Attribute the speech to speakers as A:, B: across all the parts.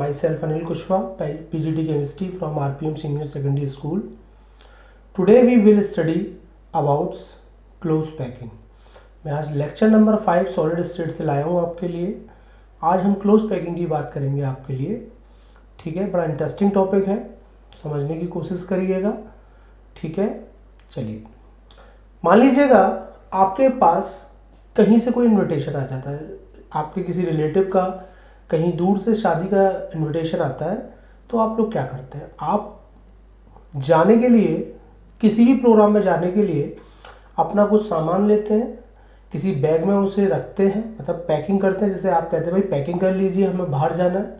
A: Myself Anil Kushwaha, PGD Chemistry from RPM Senior Secondary School. Today we will study about close packing. मैं आज lecture number 5 solid state से लाया हूँ आपके लिए। आज हम क्लोज पैकिंग की बात करेंगे आपके लिए। ठीक है, बड़ा इंटरेस्टिंग टॉपिक है, समझने की कोशिश करिएगा। ठीक है, चलिए मान लीजिएगा आपके पास कहीं से कोई इनविटेशन आ जाता है, आपके किसी रिलेटिव का कहीं दूर से शादी का इनविटेशन आता है, तो आप लोग क्या करते हैं? आप जाने के लिए, किसी भी प्रोग्राम में जाने के लिए अपना कुछ सामान लेते हैं, किसी बैग में उसे रखते हैं, मतलब पैकिंग करते हैं। जैसे आप कहते हैं भाई पैकिंग कर लीजिए, हमें बाहर जाना है।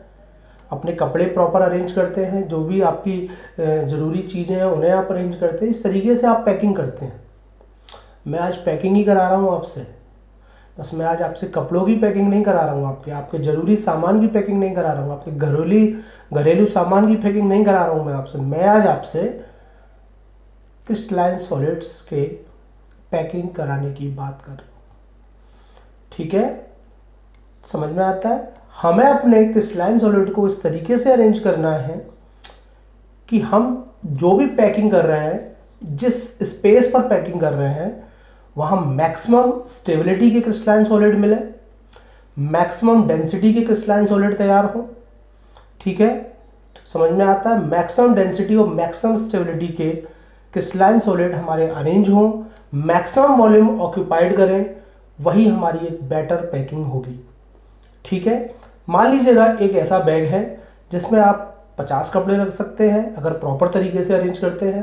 A: अपने कपड़े प्रॉपर अरेंज करते हैं, जो भी आपकी ज़रूरी चीज़ें हैं उन्हें आप अरेंज करते हैं। इस तरीके से आप पैकिंग करते हैं। मैं आज पैकिंग ही करा रहा हूँ आपसे, बस मैं आज आपसे कपड़ों की पैकिंग नहीं करा रहा हूँ, आपके ज़रूरी सामान की पैकिंग नहीं करा रहा हूँ, आपके घरेलू सामान की पैकिंग नहीं करा रहा हूँ मैं आपसे। मैं आज आपसे क्रिस्टलाइन सॉलिड्स के पैकिंग कराने की बात कर रहा हूँ। ठीक है, समझ में आता है? हमें अपने क्रिस्टलाइन सॉलिड को इस तरीके से अरेंज करना है कि हम जो भी पैकिंग कर रहे हैं, जिस स्पेस पर पैकिंग कर रहे हैं, वहाँ मैक्सिमम स्टेबिलिटी के क्रिस्टलाइन सॉलिड मिले, मैक्सिमम डेंसिटी के क्रिस्टलाइन सॉलिड तैयार हो। ठीक है, समझ में आता है? मैक्सिमम डेंसिटी और मैक्सिमम स्टेबिलिटी के क्रिस्टलाइन सॉलिड हमारे अरेंज हों, मैक्सिमम वॉल्यूम ऑक्यूपाइड करें, वही हमारी एक बेटर पैकिंग होगी। ठीक है, मान लीजिएगा एक ऐसा बैग है जिसमें आप 50 कपड़े रख सकते हैं अगर प्रॉपर तरीके से अरेंज करते हैं,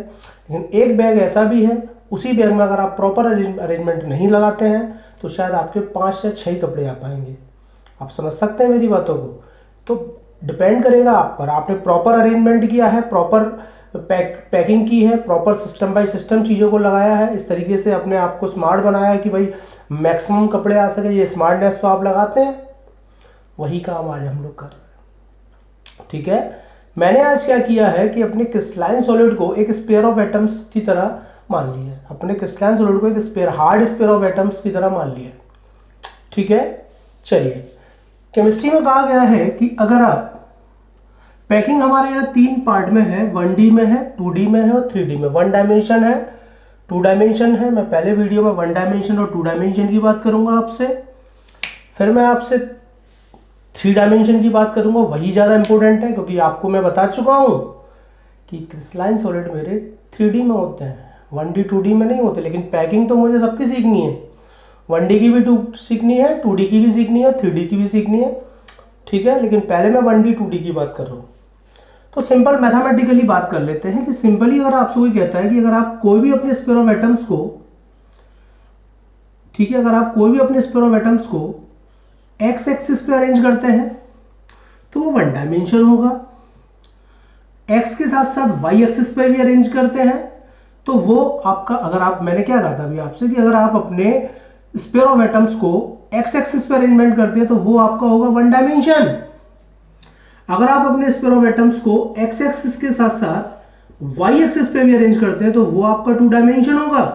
A: लेकिन एक बैग ऐसा भी है, उसी बैग में अगर आप प्रॉपर अरेंजमेंट नहीं लगाते हैं तो शायद आपके 5 या 6 कपड़े आ पाएंगे। आप समझ सकते हैं मेरी बातों को? तो डिपेंड करेगा आप पर, आपने प्रॉपर अरेंजमेंट किया है, प्रॉपर पैकिंग की है, प्रॉपर सिस्टम बाय सिस्टम चीज़ों को लगाया है, इस तरीके से अपने आप को स्मार्ट बनाया है कि भाई मैक्सिमम कपड़े आ सके। ये स्मार्टनेस तो आप लगाते हैं, वही काम आज हम लोग कर रहे हैं। ठीक है, मैंने आज क्या किया है कि अपने क्रिस्टलाइन सॉलिड को एक स्पेयर ऑफ एटम्स की तरह मान लिया है। अपने क्रिस्टलाइन सॉलिड को एक sphere, hard sphere of atoms की तरह मान लिया है। ठीक है, चलिए केमिस्ट्री में कहा गया है कि अगर आप पैकिंग हमारे यहाँ 3 पार्ट में है, 1D में है, 2D में है और 3D में। 1 डायमेंशन है, 2 डायमेंशन है। मैं पहले वीडियो में 1 डायमेंशन और 2 डायमेंशन की बात करूंगा आपसे, फिर मैं आपसे 3 डायमेंशन की बात करूंगा। वही ज़्यादा इंपॉर्टेंट है क्योंकि आपको मैं बता चुका हूं कि क्रिस्टलाइन सॉलिड मेरे 3D में होते हैं, 1D 2D में नहीं होते। लेकिन पैकिंग तो मुझे सबकी सीखनी है, 1D की भी सीखनी है, 2D की भी सीखनी है, 3D की भी सीखनी है। ठीक है, लेकिन पहले मैं 1D 2D की बात कर रहा हूँ। तो सिंपल मैथमेटिकली बात कर लेते हैं कि सिंपली अगर आपसे कोई कहता है कि अगर आप कोई भी अपने स्पेयर ऑफ एटम्स को, ठीक है, अगर आप कोई भी अपने स्पेयर ऑफ एटम्स को एक्स एक्सिस पे अरेंज करते हैं तो वो 1 डायमेंशन होगा। एक्स के साथ साथ वाई एक्सिस पे भी अरेंज करते हैं तो वो आपका, अगर आप, मैंने क्या कहा था अभी आपसे कि अगर आप अपने स्पेयर ऑफ एटम्स को एक्स एक्सिस पे अरेंजमेंट करते हैं तो वो आपका होगा 1 डायमेंशन। अगर आप अपने स्पेयर ऑफ एटम्स को एक्स एक्सिस के साथ साथ वाई एक्सिस पे भी अरेंज करते हैं तो वो आपका 2 डायमेंशन होगा।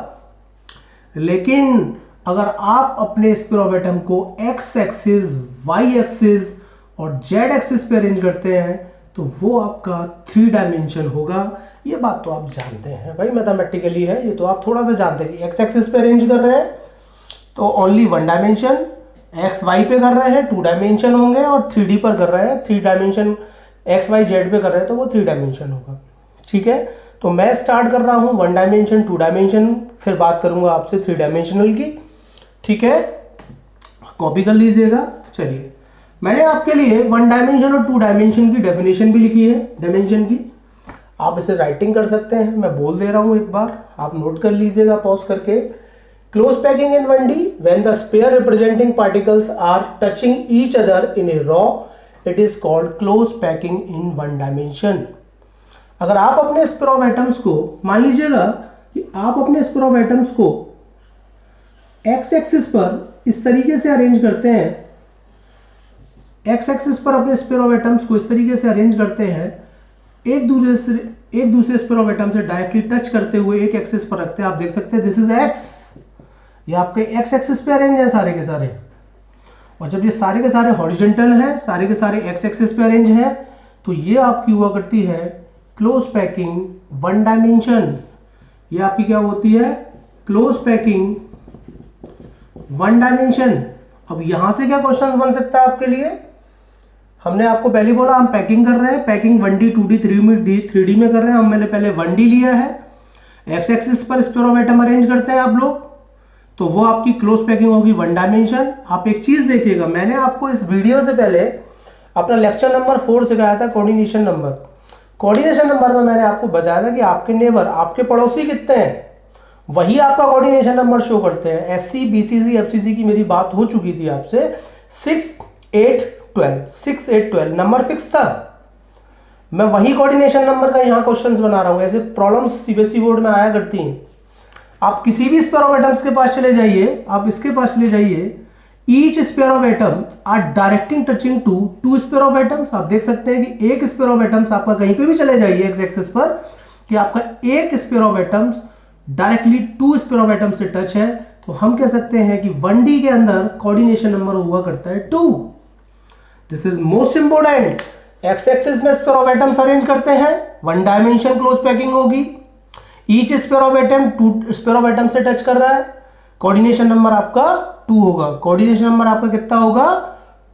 A: लेकिन अगर आप अपने स्पेयर ऑफ एटम को एक्स एक्सिस, वाई एक्सिस और जेड एक्सिस पे अरेंज करते हैं तो वो आपका 3 डायमेंशन होगा। ये बात तो आप जानते हैं भाई, मैथमेटिकली है, ये तो आप थोड़ा सा जानते हैं कि एक्स एक्सिस पे अरेंज कर रहे हैं तो ओनली 1 डायमेंशन, एक्स वाई पे कर रहे हैं 2 डायमेंशन होंगे, और 3D पर कर रहे हैं 3 डायमेंशन, एक्स वाई जेड पे कर रहे हैं तो वो 3 डायमेंशन होगा। ठीक है, तो मैं स्टार्ट कर रहा हूँ 1 डायमेंशन, 2 डायमेंशन, फिर बात करूंगा आपसे 3 डायमेंशनल की। ठीक है, कॉपी कर लीजिएगा। चलिए, मैंने आपके लिए 1 डायमेंशन और 2 डायमेंशन की डेफिनेशन भी लिखी है, डायमेंशन की। आप इसे राइटिंग कर सकते हैं, मैं बोल दे रहा हूं एक बार, आप नोट कर लीजिएगा पॉज करके। Close packing in 1D when the sphere representing particles are touching each other in a row, it is called close packing in 1 dimension. अगर आप अपने स्पेयर ऑफ एटम्स को, मान लीजिएगा कि आप अपने स्पेयर ऑफ एटम्स को एक्स एक्सिस पर इस तरीके से अरेंज करते हैं, एक्स एक्सिस पर अपने स्पेयर ऑफ एटम्स को इस तरीके से अरेंज करते हैं, एक दूसरे स्पेयर ऑफ एटम से डायरेक्टली टच करते हुए एक एक्सिस पर रखते हैं। आप देख सकते हैं दिस इज एक्स, ये आपके एक्स एक्सिस पे अरेंज है सारे के सारे। और जब ये सारे के सारे हॉरिजॉन्टल हैं, सारे के सारे एक्स एक्सिस पे अरेंज हैं, तो ये आपकी हुआ करती है क्लोज पैकिंग वन डायमेंशन। ये आपकी क्या होती है? Close packing one dimension. अब यहां से क्या क्वेश्चन बन सकता है आपके लिए? हमने आपको पहले बोला हम पैकिंग कर रहे हैं, पैकिंग 1D 2D 3D में कर रहे हैं। हमने पहले 1D लिया है, एक्स एक्सिस पर स्पेयर ऑफ एटम अरेंज करते हैं आप लोग, तो वो आपकी क्लोज पैकिंग होगी वन डायमेंशन। आप एक चीज देखिएगा, मैंने आपको इस वीडियो से पहले अपना लेक्चर नंबर 4 सिखाया था कोऑर्डिनेशन नंबर। कोऑर्डिनेशन नंबर में मैंने आपको बताया था कि आपके नेबर, आपके पड़ोसी कितने हैं, वही आपका कोऑर्डिनेशन नंबर शो करते हैं। एससी बीसीसी एफसीसी की मेरी बात हो चुकी थी आपसे। 6 8 12 6 8 12 नंबर फिक्स था। मैं वही कोऑर्डिनेशन नंबर का यहां क्वेश्चंस बना रहा हूं। ऐसे प्रॉब्लम्स सीबीएसई बोर्ड में आया करती हैं। आप किसी भी स्पेयर ऑफ एटम्स के पास चले जाइए, आप इसके पास चले जाइए, each sphere of atom are directing touching to two sphere of atoms. आप देख सकते हैं कि एक स्पेयर ऑफ एटम्स, आपका कहीं पे भी चले जाइए एक्स एक्सिस पर, कि आपका एक sphere of atoms directly to sphere of atom से टच है, तो हम कह सकते हैं कि 1D के अंदर कोऑर्डिनेशन नंबर हुआ करता है 2। This is most important. X axis में स्पेयर ऑफ एटम्स अरेंज करते हैं, वन डायमेंशन क्लोज पैकिंग होगी। Each sphere of atom to sphere of atom से टच कर रहा है, कोऑर्डिनेशन नंबर आपका 2 होगा। कोऑर्डिनेशन नंबर आपका कितना होगा?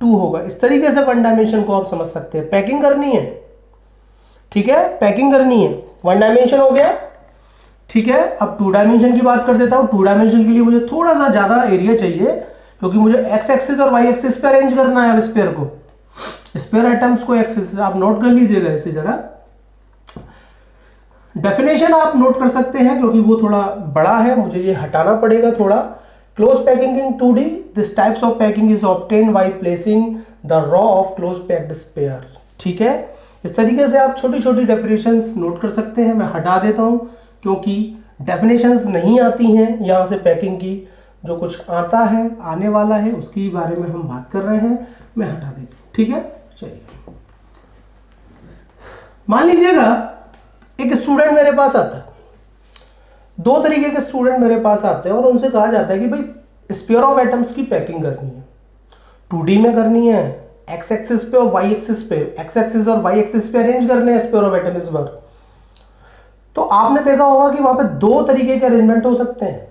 A: 2 होगा। इस तरीके से वन डायमेंशन को आप समझ सकते हैं। पैकिंग करनी है, ठीक है, पैकिंग करनी है। वन डायमेंशन हो गया, ठीक है। अब 2 डायमेंशन की बात कर देता हूं। 2 डायमेंशन के लिए मुझे थोड़ा सा ज्यादा एरिया चाहिए, क्योंकि मुझे एक्स एक्सिस और वाई एक्सिस पे अरेंज करना है। अब स्पेयर को, स्पेयर एटम्स को एक्सिस, आप नोट कर लीजिएगा इसे जरा। डेफिनेशन आप नोट कर सकते हैं, क्योंकि वो थोड़ा बड़ा है, मुझे ये हटाना पड़ेगा थोड़ा। Close packing in 2D, this types of packing is obtained by placing the row of close packed sphere. ठीक है, इस तरीके से आप छोटी छोटी डेफिनेशंस नोट कर सकते हैं। मैं हटा देता हूं, क्योंकि डेफिनेशंस नहीं आती हैं यहां से पैकिंग की। जो कुछ आता है, आने वाला है, उसके बारे में हम बात कर रहे हैं। मैं हटा देता हूं, ठीक है। चलिए, मान लीजिएगा एक स्टूडेंट मेरे पास आता है। 2 तरीके के स्टूडेंट मेरे पास आते हैं और उनसे कहा जाता है कि भाई स्पेयर ऑफ एटम्स की पैकिंग करनी है, 2D में करनी है, एक्स एक्सिस पे और वाई एक्सिस पे, एक्स एक्सिस और वाई एक्सिस पे अरेंज करने हैं स्पेयर ऑफ एटम इस बार। तो आपने देखा होगा कि वहां पे 2 तरीके के अरेंजमेंट हो सकते हैं।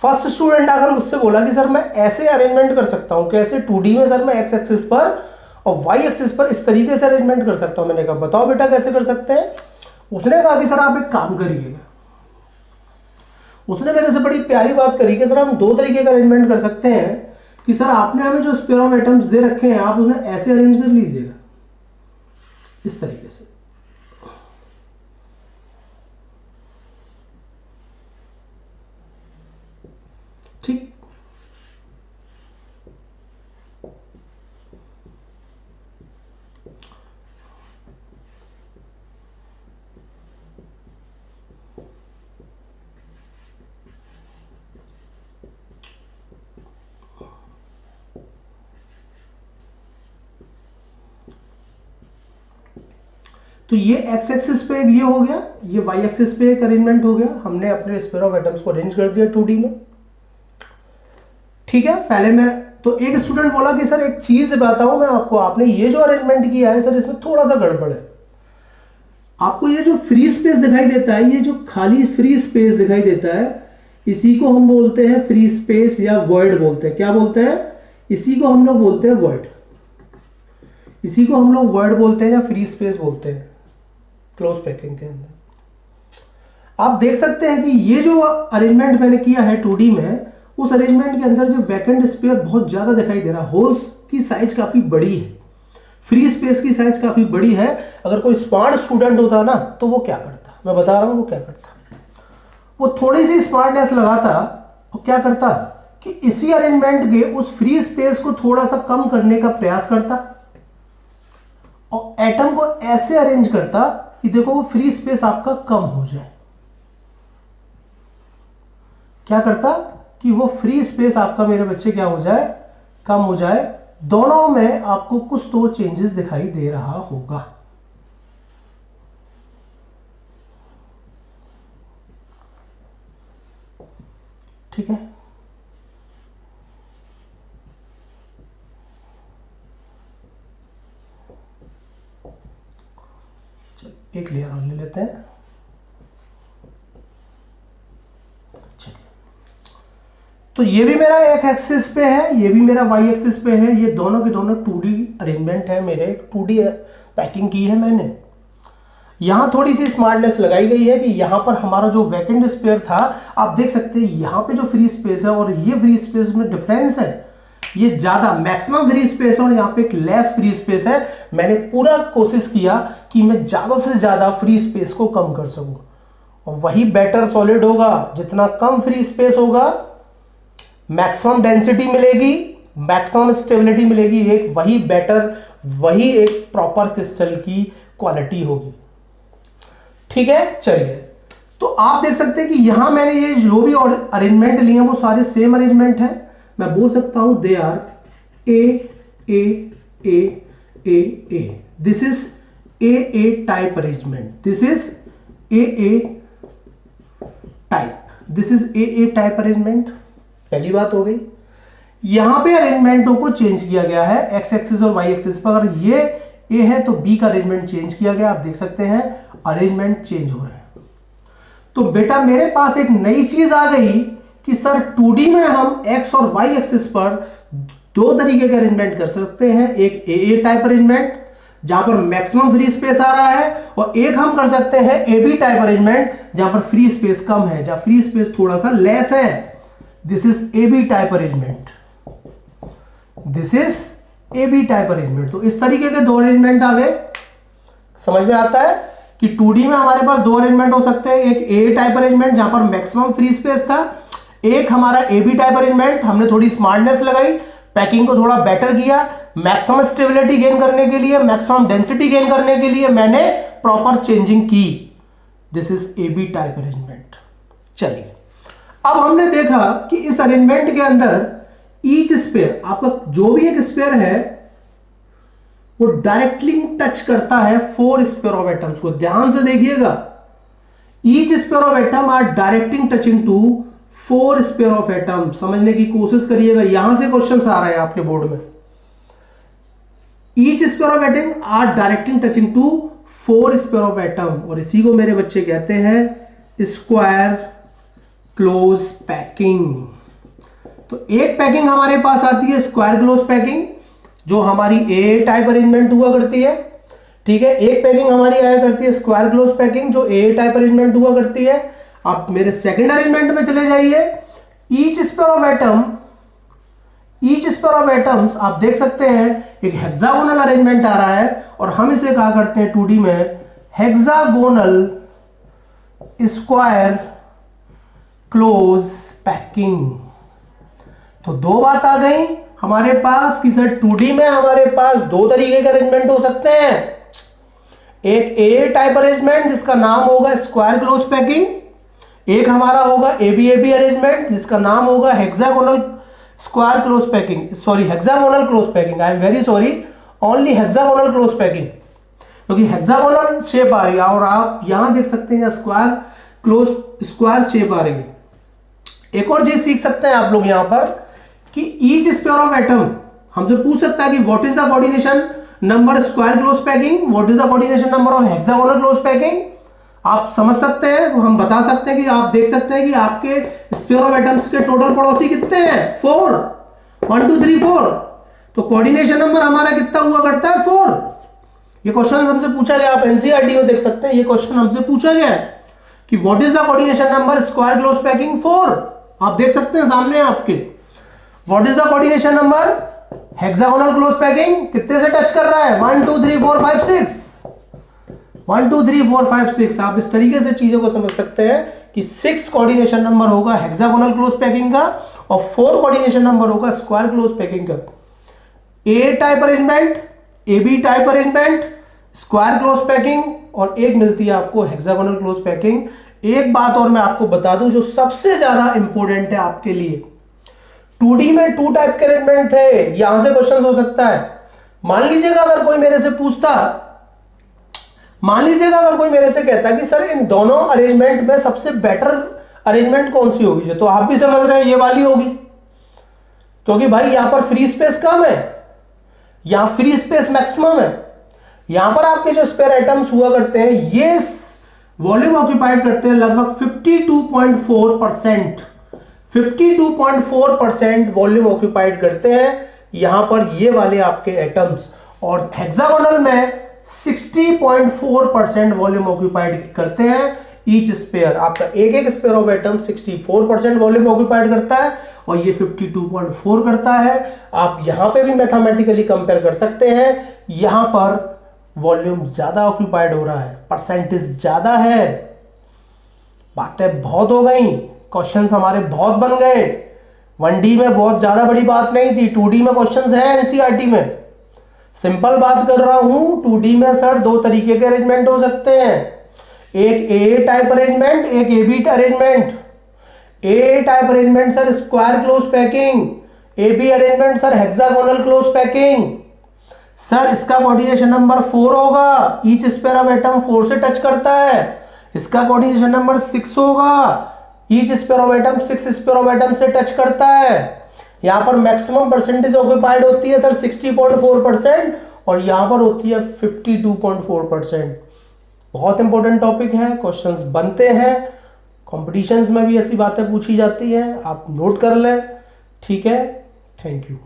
A: फर्स्ट स्टूडेंट आकर मुझसे बोला कि सर मैं ऐसे अरेंजमेंट कर सकता हूं, कैसे? 2D में सर मैं एक्स एक्सिस पर और वाई एक्सिस पर इस तरीके से अरेंजमेंट कर सकता हूं। मैंने कहा बताओ बेटा कैसे कर सकते हैं। उसने कहा कि सर आप एक काम करिएगा। उसने मेरे से बड़ी प्यारी बात करी कि सर हम 2 तरीके का अरेंजमेंट कर सकते हैं, कि सर आपने हमें जो स्पेयर ऑफ एटम्स दे रखे हैं, आप उन्हें ऐसे अरेंज कर लीजिएगा, इस तरीके से। ठीक, तो ये एक्स एक्सिस पे ये हो गया, ये वाई एक्सिस पे एक अरेंजमेंट हो गया। हमने अपने स्पेयर ऑफ एटम्स को अरेंज कर दिया 2D में, ठीक है। पहले मैं तो एक स्टूडेंट बोला कि सर एक चीज बताऊं मैं आपको, आपने ये जो अरेंजमेंट किया है सर इसमें थोड़ा सा गड़बड़ है। आपको ये जो फ्री स्पेस दिखाई देता है, ये जो खाली फ्री स्पेस दिखाई देता है, इसी को हम बोलते हैं फ्री स्पेस या वॉइड बोलते हैं। क्या बोलते हैं? इसी को हम लोग बोलते हैं वॉइड। इसी को हम लोग वॉइड बोलते हैं या फ्री स्पेस बोलते हैं क्लोज पैकिंग के अंदर। आप देख सकते हैं कि ये जो अरेंजमेंट मैंने किया है 2D में, उस अरेंजमेंट के अंदर जो वैकेंट स्पेयर बहुत ज्यादा दिखाई दे रहा है। होल्स की साइज काफी बड़ी है, फ्री स्पेस की साइज काफी बड़ी है। अगर कोई स्मार्ट स्टूडेंट होता ना तो वो क्या करता, मैं बता रहा हूं वो क्या करता। वो थोड़ी सी स्मार्टनेस लगाता और क्या करता कि इसी अरेंजमेंट के उस फ्री स्पेस को थोड़ा सा कम करने का प्रयास करता और एटम को ऐसे अरेंज करता कि देखो वो फ्री स्पेस आपका कम हो जाए। क्या करता कि वो फ्री स्पेस आपका, मेरे बच्चे, क्या हो जाए? कम हो जाए। दोनों में आपको कुछ तो चेंजेस दिखाई दे रहा होगा। ठीक है, एक लेयर और ले लेते हैं। तो ये भी मेरा एक एक्सिस पे है, ये भी मेरा वाई एक्सिस पे है, ये दोनों के दोनों 2D अरेंजमेंट है, मेरे 2D पैकिंग की है मैंने। यहां थोड़ी सी स्मार्टनेस लगाई गई है कि यहां पर हमारा जो वैकेंट स्पेयर था, आप देख सकते हैं यहां पे जो फ्री स्पेस है और ये फ्री स्पेस में डिफरेंस है, ये ज्यादा मैक्सिमम फ्री स्पेस है और यहाँ पे एक लेस फ्री स्पेस है। मैंने पूरा कोशिश किया कि मैं ज्यादा से ज्यादा फ्री स्पेस को कम कर सकूं, और वही बेटर सॉलिड होगा। जितना कम फ्री स्पेस होगा, मैक्सिमम डेंसिटी मिलेगी, मैक्सिमम स्टेबिलिटी मिलेगी, एक वही बेटर, वही एक प्रॉपर क्रिस्टल की क्वालिटी होगी। ठीक है, चलिए। तो आप देख सकते हैं कि यहां मैंने ये जो भी अरेंजमेंट लिए हैं वो सारे सेम अरेंजमेंट हैं। मैं बोल सकता हूं they are A A A A A, this is A type arrangement, this is A type, this is A type arrangement. पहली बात हो गई। यहां पे अरेंजमेंटों को चेंज किया गया है एक्स एक्सिस और वाई एक्सिस पर। अगर ये ए है तो बी का अरेंजमेंट चेंज किया गया, आप देख सकते हैं अरेंजमेंट चेंज हो रहे हैं। तो बेटा मेरे पास एक नई चीज आ गई कि सर 2D में हम एक्स और वाई एक्सिस पर दो तरीके के अरेंजमेंट कर सकते हैं, एक ए टाइप अरेंजमेंट जहां पर मैक्सिमम फ्री स्पेस आ रहा है, और एक हम कर सकते हैं ए बी टाइप अरेंजमेंट जहां पर फ्री स्पेस कम है, जहां फ्री स्पेस थोड़ा सा लेस है। This is A B type arrangement, this is A B type arrangement. तो इस तरीके के दो अरेंजमेंट आ गए। समझ में आता है कि 2D में हमारे पास दो अरेंजमेंट हो सकते हैं, एक ए टाइप अरेंजमेंट जहां पर मैक्सिमम फ्री स्पेस था, एक हमारा ए बी टाइप अरेंजमेंट। हमने थोड़ी स्मार्टनेस लगाई, पैकिंग को थोड़ा बेटर किया, मैक्सिमम स्टेबिलिटी गेन करने के लिए, मैक्सिमम डेंसिटी गेन करने के लिए मैंने प्रॉपर चेंजिंग की। This is A B type arrangement. चलिए, अब हमने देखा कि इस अरेंजमेंट के अंदर ईच स्पेयर, आपका जो भी एक स्पेयर है वो डायरेक्टली टच करता है 4 स्पेयर ऑफ एटम्स को। ध्यान से देखिएगा, each sphere of atom are directing touching to 4 sphere of atom. समझने की कोशिश करिएगा, यहां से क्वेश्चन आ रहा है आपके बोर्ड में। Each sphere of atom are directing touching to 4 sphere of atom, और इसी को मेरे बच्चे कहते हैं स्क्वायर क्लोज पैकिंग। तो एक पैकिंग हमारे पास आती है स्क्वायर क्लोज पैकिंग, जो हमारी ए टाइप अरेंजमेंट हुआ करती है। ठीक है, एक पैकिंग हमारी आया करती है स्क्वायर क्लोज पैकिंग, जो ए टाइप अरेंजमेंट हुआ करती है। आप मेरे सेकंड अरेंजमेंट में चले जाइए। Each sphere of atom, each sphere of atoms आप देख सकते हैं एक हेक्सागोनल अरेंजमेंट आ रहा है, और हम इसे कहा करते हैं 2D में हेक्सागोनल स्क्वायर क्लोज पैकिंग। तो दो बात आ गई हमारे पास कि सर 2D में हमारे पास दो तरीके के अरेंजमेंट हो सकते हैं, एक ए टाइप अरेंजमेंट जिसका नाम होगा स्क्वायर क्लोज पैकिंग, एक हमारा होगा ए बी अरेंजमेंट जिसका नाम होगा hexagonal square close packing, sorry hexagonal close packing, I am very sorry, only hexagonal close packing, क्योंकि हेक्सागोनल शेप आ रही है और आप यहां देख सकते हैं स्क्वायर क्लोज स्क्वायर शेप आ रही है। एक और चीज सीख सकते हैं आप लोग यहां पर कि ईच स्पेयर ऑफ एटम हमसे पूछ सकता है कि what is the coordination number square close packing, what is the coordination number of hexagonal close packing. आप समझ सकते हैं, हम बता सकते हैं कि आप देख सकते हैं कि आपके स्पेयर ऑफ एटम्स के टोटल पड़ोसी कितने हैं, 4, 1 2 3 4। तो कोऑर्डिनेशन नंबर हमारा कितना हुआ करता है, 4। ये क्वेश्चन हमसे पूछा गया, आप एनसीईआरटी में देख सकते हैं, ये क्वेश्चन हमसे पूछा गया है कि what is the coordination number square close packing, 4। आप देख सकते हैं सामने आपके। What is the coordination number hexagonal close packing, कितने से टच कर रहा है, 1 2 3 4 5 6, 1 2 3 4 5 6। आप इस तरीके से चीजों को समझ सकते हैं कि 6 कोऑर्डिनेशन नंबर होगा हेक्सागोनल क्लोज पैकिंग का और 4 कोऑर्डिनेशन नंबर होगा स्क्वायर क्लोज पैकिंग का। A type arrangement, A B type arrangement, square close packing, और एक मिलती है आपको हेक्सागोनल क्लोज पैकिंग। एक बात और मैं आपको बता दूं जो सबसे ज्यादा इंपॉर्टेंट है आपके लिए, 2D में 2 टाइप के अरेंजमेंट थे, यहां से क्वेश्चन हो सकता है। मान लीजिएगा अगर कोई मेरे से पूछता, मान लीजिएगा अगर कोई मेरे से कहता कि सर इन दोनों अरेंजमेंट में सबसे बेटर अरेंजमेंट कौन सी होगी, तो आप भी समझ रहे हैं ये वाली होगी, क्योंकि भाई यहां पर फ्री स्पेस कम है, यहां फ्री स्पेस मैक्सिमम है। यहां पर आपके जो स्पेयर एटम्स हुआ करते हैं ये वॉल्यूम ऑक्यूपाइड करते हैं लगभग 52.4%। 52.4% वॉल्यूम ऑक्यूपाइड करते हैं यहां पर ये वाले आपके एटम्स, और हेक्सागोनल में 60.4% वॉल्यूम ऑक्यूपाइड करते हैं ईच स्पेयर। आपका एक एक sphere of atom 64% volume occupied करता है और ये 52.4 करता है। आप यहां पे भी मैथमेटिकली कंपेयर कर सकते हैं, यहां पर वॉल्यूम ज्यादा ऑक्यूपाइड हो रहा है, परसेंटेज ज्यादा है। बातें बहुत हो गई, क्वेश्चंस हमारे बहुत बन गए। 1D में बहुत ज्यादा बड़ी बात नहीं थी, 2D में क्वेश्चंस हैं एनसीईआरटी में। सिंपल बात कर रहा हूं, 2D में सर दो तरीके के अरेंजमेंट हो सकते हैं, एक ए टाइप अरेंजमेंट, एक A B arrangement. A type arrangement sir square close packing, A B arrangement sir hexagonal close packing. Sir इसका कोऑर्डिनेशन नंबर 4 होगा, ईच स्पेयर ऑफ एटम 4 से टच करता है। इसका कोऑर्डिनेशन नंबर 6 होगा, each sphere of atom 6 spare of atom से touch करता है। यहां पर मैक्सिमम परसेंटेज ऑक्यूपाइड होती है सर 60.4% और यहां पर होती है 52.4%। बहुत इंपॉर्टेंट टॉपिक है, क्वेश्चंस बनते हैं, कॉम्पिटिशन्स में भी ऐसी बातें पूछी जाती हैं, आप नोट कर लें। ठीक है, थैंक यू।